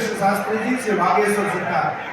कृष्ण शास्त्री जी से भागेश्वर सरकार।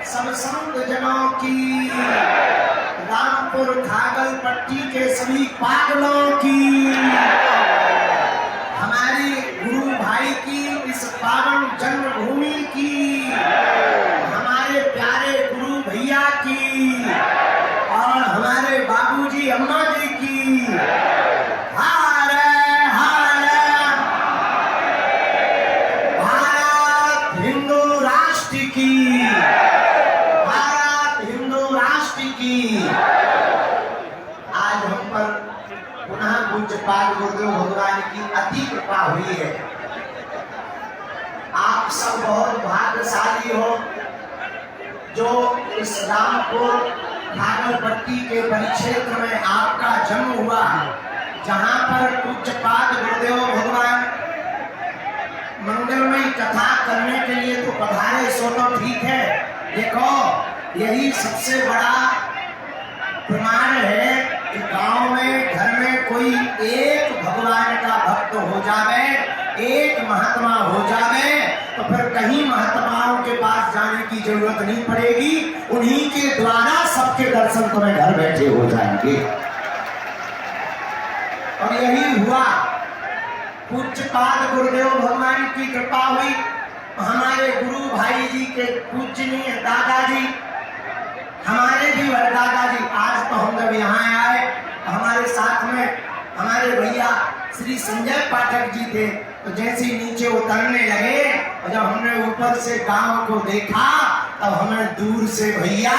सब संत जनों की, रामपुर घाघल पट्टी के सभी पागलों की, हमारी गुरु भाई की इस पावन जन्मभूमि की, हमारे प्यारे गुरु भैया की और हमारे बाबूजी अम्मा जी की। हरे हरे भारत हिंदू राष्ट्र की, आज हम पर पुनः पूज्यपाद गुरुदेव भगवान की अति कृपा हुई है। आप सब बहुत भाग्यशाली हो जो इस रामपुर घाघल पट्टी के परिक्षेत्र में आपका जन्म हुआ, जहां पर पूज्यपाद गुरुदेव भगवान मंगलमय कथा करने के लिए तो पधारे, सो तो ठीक है। देखो, यही सबसे बड़ा प्रमाण है कि गांव में घर में कोई एक भगवान का भक्त हो जावे, एक महात्मा हो जावे, तो फिर कहीं महात्माओं के पास जाने की जरूरत नहीं पड़ेगी। उन्हीं के द्वारा सबके दर्शन तुम्हें घर बैठे हो जाएंगे। और यही हुआ, पूज्यपाद गुरुदेव भगवान की कृपा हुई। हमारे गुरु भाई जी के पूजनीय दादाजी, हमारे भी दादाजी, आज तो हम जब यहाँ आए हमारे साथ में हमारे भैया श्री संजय पाठक जी थे, तो जैसे नीचे उतरने लगे और जब हमने ऊपर से गांव को देखा तब हमें दूर से भैया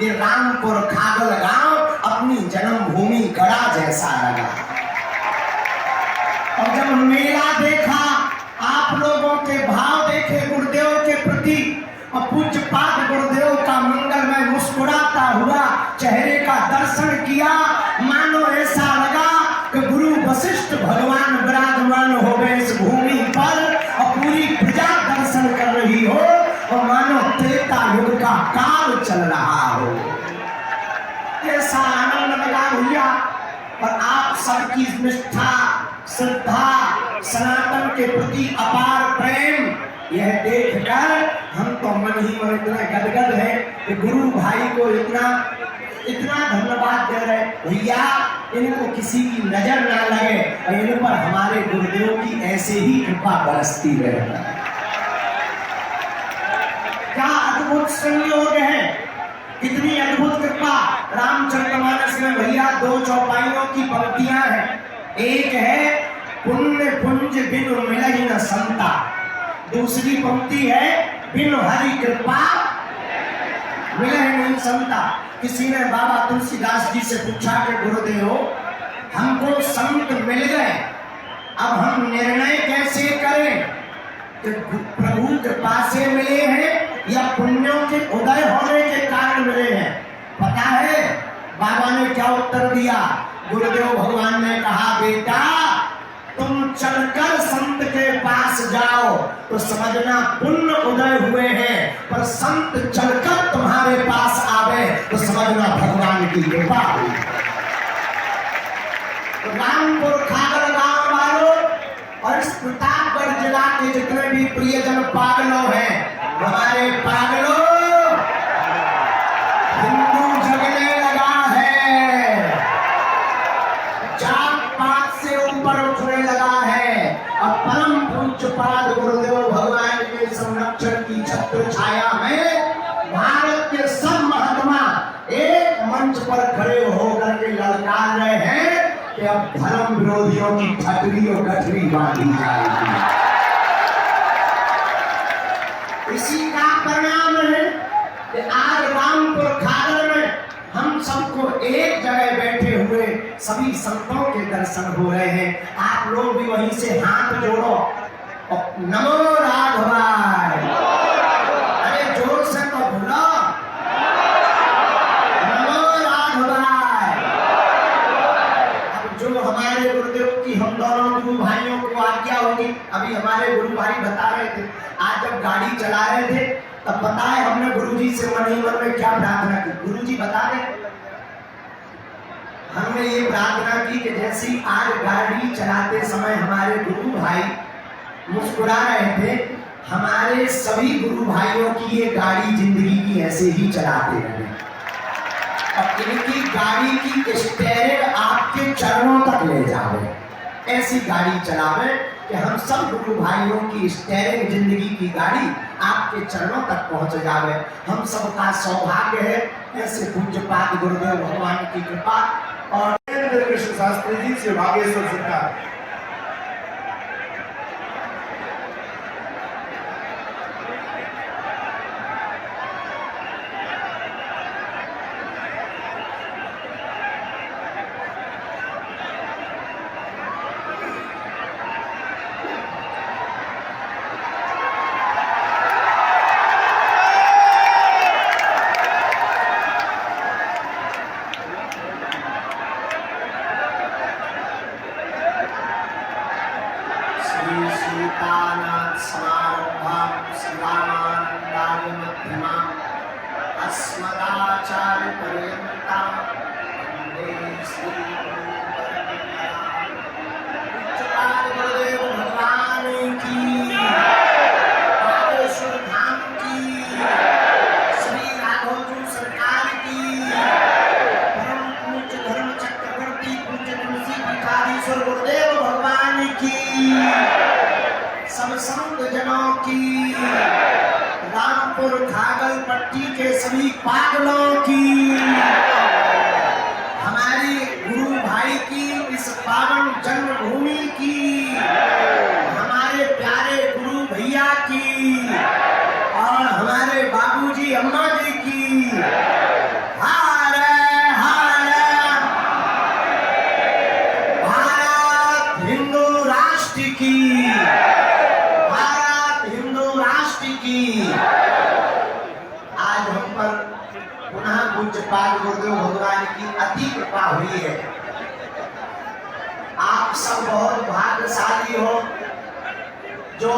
ये रामपुर घाघल गांव अपनी जन्मभूमि गढ़ा जैसा लगा। और जब मेला देखा, आप लोगों के भाव देखे गुरुदेव के प्रति, और पूज्यपाद गुरुदेव का मंगलमय मुस्कुराता हुआ चेहरे का दर्शन किया, मानो ऐसा लगा कि गुरु वशिष्ठ भगवान विराजमान हो गए इस भूमि पर और पूरी प्रजा दर्शन कर रही हो, और मानो त्रेता युग का काल चल रहा हो। ऐसा आनंद लगा भैया। और आप सबकी निष्ठा, श्रद्धा, सनातन के प्रति अपार प्रेम, यह देखकर हम तो मन ही मन इतना गदगद है कि गुरु भाई को इतना धन्यवाद दे रहे। भैया, इनको किसी की नजर ना लगे और इन पर हमारे गुरुदेव की ऐसे ही कृपा बरसती रहे। क्या अद्भुत संयोग है, कितनी अद्भुत कृपा। रामचरितमानस में भैया 2 चौपाइयों की पंक्तियां हैं। एक है पुण्य पुंज बिनु मिलहि न संता, दूसरी पंक्ति है बिनु हरि कृपा मिलहि नहीं संता। किसी ने बाबा तुलसीदास जी से पूछा कि गुरुदेव, हमको संत मिल गए, अब हम निर्णय कैसे करें कि प्रभु कृपा से मिले हैं या पुण्यों के उदय होने के कारण मिले हैं? पता है बाबा ने क्या उत्तर दिया? गुरुदेव भगवान ने कहा, बेटा तुम चलकर संत के पास जाओ तो समझना पुण्य उदय हुए हैं, पर संत चलकर तुम्हारे पास आवे तो समझना भगवान की कृपा हुई। तो रामपुर घाघल गांव वालों और इस प्रतापगढ़ जिला के जितने भी प्रियजन पागलों हैं, हमारे पागलों, हिंदू जगने लगा है, जात पात से ऊपर उठने लगा है और परम पूज्यपाद गुरुदेव भगवान के संरक्षण की छत्र छाया में भारत के सब महात्मा एक मंच पर खड़े होकर के ललकार रहे हैं कि अब धर्म विरोधियों की ठटरी और गठरी बांधी जाएगी। इसी का परिणाम है कि आज रामपुर खागर में हम सबको एक जगह बैठे हुए सभी संतों के दर्शन हो रहे हैं। आप लोग भी वहीं से हाथ जोड़ो और नमो राघवाय, अरे जोर से तो बोलो नमो राघवाय। अब जो हमारे गुरुदेव की हम दोनों गुरु भाइयों को आज्ञा होगी, अभी हमारे गुरु भाई बता रहे थे आज जब गाड़ी चला रहे थे तब बताए हमने गुरुजी से मन ही मन में क्या प्रार्थना की। गुरुजी बता रहे हमने ये प्रार्थना की कि जैसी आज गाड़ी चलाते समय हमारे गुरु भाई मुस्कुरा रहे थे, हमारे सभी गुरु भाइयों की ये गाड़ी जिंदगी की ऐसे ही चलाते रहे और इनकी गाड़ी की स्टीयरिंग आपके चरणों तक ले जावे, ऐसी गाड़ी चलावे कि हम सब गुरु भाइयों की स्टीयरिंग जिंदगी की गाड़ी आपके चरणों तक पहुंच जावे। हम सबका सौभाग्य है ऐसे पूज्यपाद गुरुदेव भगवान की कृपा और कृष्ण शास्त्री जी से भागेश्वर सरकार। सीतानाथ समारंभां शिवानंदाय मध्यमाम् अस्मदाचार्य पर्यन्तां वन्दे श्री पूज्यपाद गुरुदेव भगवान की, बागेश्वर धाम की, श्री राघवजू सरकार की, परम पूज्य धर्म चक्रवर्ती पूज्य तुलसी पीठाधीश्वर गुरुदेव भगवान की, सब संत जनों की, रामपुर खागल पट्टी के सभी पागलों की, हमारी गुरु भाई की इस पावन जन्मभूमि की, हमारे प्यारे गुरु भैया की और हमारे बाबूजी अम्मा जी की। हरे हरे भारत हिंदू राष्ट्र की, आज हम पर पुनः पूज्यपाद गुरुदेव भगवान की अति कृपा हुई है। आप सब बहुत भाग्यशाली हो जो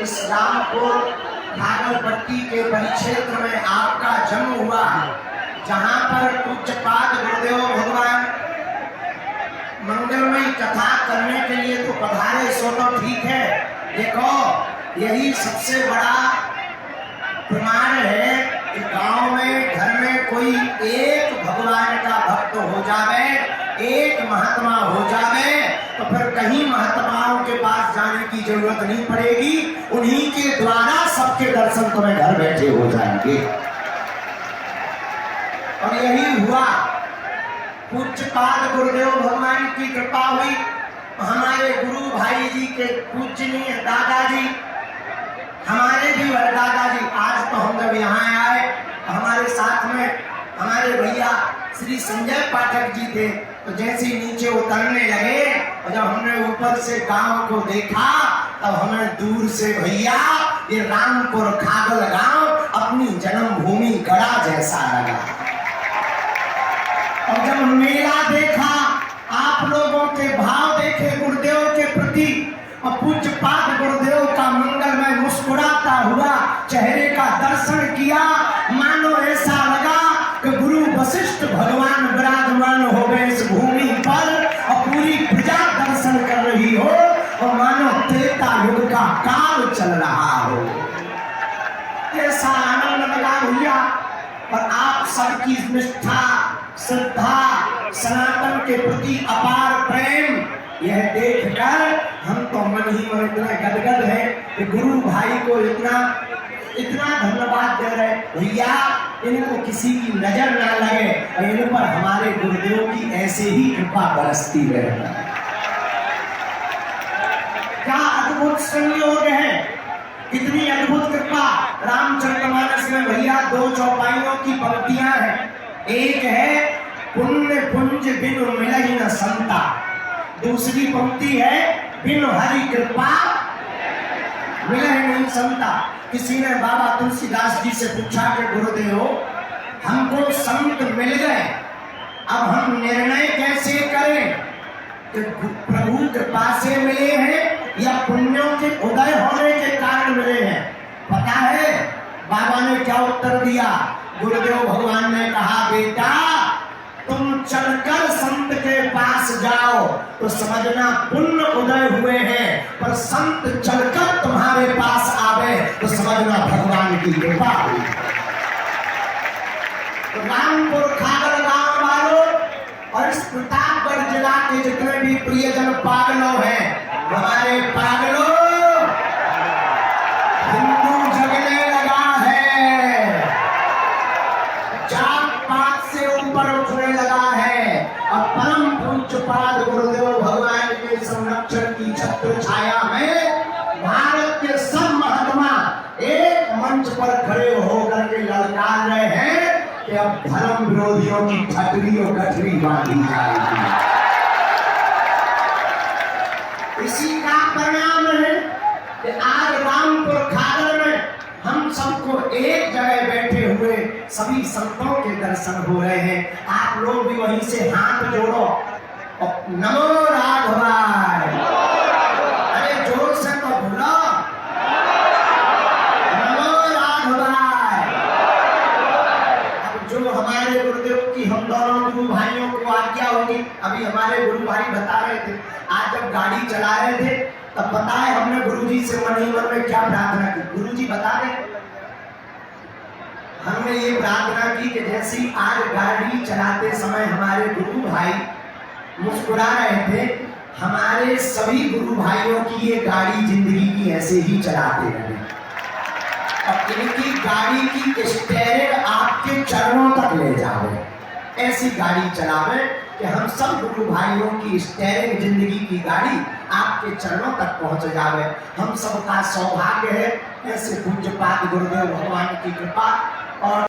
इस रामपुर खागलपट्टी के परिक्षेत्र में आपका जन्म हुआ, जहाँ पर पूज्यपाद गुरुदेव भगवान मंगलमय कथा करने के लिए तो पधारे, सो तो ठीक है। देखो यही सबसे बड़ा प्रमाण है कि गांव में घर में कोई एक भगवान का भक्त हो जावे, एक महात्मा हो जावे तो फिर कहीं महात्माओं के पास जाने की जरूरत नहीं पड़ेगी, उन्हीं के द्वारा सबके दर्शन तुम्हें घर बैठे हो जाएंगे। और यही हुआ, पूज्यपाद गुरुदेव भगवान की कृपा हुई। हमारे गुरु भाई जी के पूजनीय दादाजी, हमारे भी दादाजी, आज तो हम जब यहाँ आए हमारे साथ में हमारे भैया श्री संजय पाठक जी थे, तो जैसे ही नीचे उतरने लगे और जब हमने ऊपर से गांव को देखा तब हमें दूर से भैया ये रामपुर खागल गांव अपनी जन्मभूमि गढ़ा जैसा लगा। और जब मेला देखा, आप लोगों के भाव देखे गुरुदेव के प्रति और पूज्यपाद गुरुदेव का मंगलमय मुस्कुराता हुआ चेहरे का दर्शन किया, मानो ऐसा लगा कि गुरु वशिष्ठ भगवान विराजमान हो गए इस भूमि पर और पूरी प्रजा दर्शन कर रही हो और मानो त्रेता युग का काल चल रहा हो। ऐसा आनंद लगा भैया। और आप सबकी निष्ठा, श्रद्धा, सनातन के प्रति अपार प्रेम, यह देखकर हम तो मन ही मन इतना गदगद है कि गुरु भाई को इतना धन्यवाद दे रहे भैया, इनको किसी की नजर ना लगे और इन पर हमारे गुरुदेव की ऐसे ही कृपा बरसती रहे। क्या अद्भुत संयोग है, कितनी अद्भुत कृपा। रामचरितमानस में भैया 2 चौपाइयों की पंक्तियां हैं। एक है पुण्य पुंज बिनु मिलहि न संता, दूसरी पंक्ति है बिनु हरि कृपा मिलहि नहीं संता। किसी ने बाबा तुलसीदास जी से पूछा कि गुरुदेव हमको संत मिल गए, अब हम निर्णय कैसे करें कि प्रभु कृपा से मिले हैं या पुण्यों के उदय होने के कारण मिले हैं। पता है बाबा ने क्या उत्तर दिया? गुरुदेव भगवान ने कहा बेटा तुम चलकर संत के पास जाओ तो समझना पुण्य उदय हुए हैं, पर संत चलकर तुम्हारे पास आवे तो समझना भगवान की कृपा हुई। तो रामपुर खागड़ गांव वालों और इस प्रतापगढ़ जिला के जितने भी प्रियजन पागलों हैं, हमारे पागलों हिंदू जगने लगा है, जात पात से ऊपर उठने लगा है और परम पूज्यपाद गुरुदेव भगवान के संरक्षण की छत्र छाया में भारत के सब महात्मा एक मंच पर खड़े होकर के ललकार रहे हैं कि अब धर्म विरोधियों की ठटरी और गठरी बांधी जाएगी। इसी का परिणाम है कि आज रामपुर खागड़ में हम सबको एक जगह बैठे हुए सभी संतों के दर्शन हो रहे हैं। आप लोग भी वहीं से हाथ जोड़ो और नमो राघवाय, अरे जोर से तो बोलो नमो राघवाय। अब जो हमारे गुरुदेव की हम दोनों गुरु भाइयों को आज्ञा होगी, अभी हमारे गुरु भाई बता रहे थे आज जब गाड़ी चला रहे थे तब बताए हमने गुरुजी से मन ही मन में क्या प्रार्थना की। गुरुजी बता दें, हमने ये प्रार्थना की कि जैसी आज गाड़ी चलाते समय हमारे गुरु भाई मुस्कुरा रहे थे, हमारे सभी गुरु भाइयों की ये गाड़ी जिंदगी की ऐसे ही चलाते रहे और इनकी गाड़ी की स्टीयरिंग आपके चरणों तक ले जावे, ऐसी गाड़ी चलावे कि हम सब गुरु भाइयों की स्टीयरिंग जिंदगी की गाड़ी आपके चरणों तक पहुंच जावे। हम सबका सौभाग्य है ऐसे पूज्यपाद गुरुदेव भगवान की कृपा और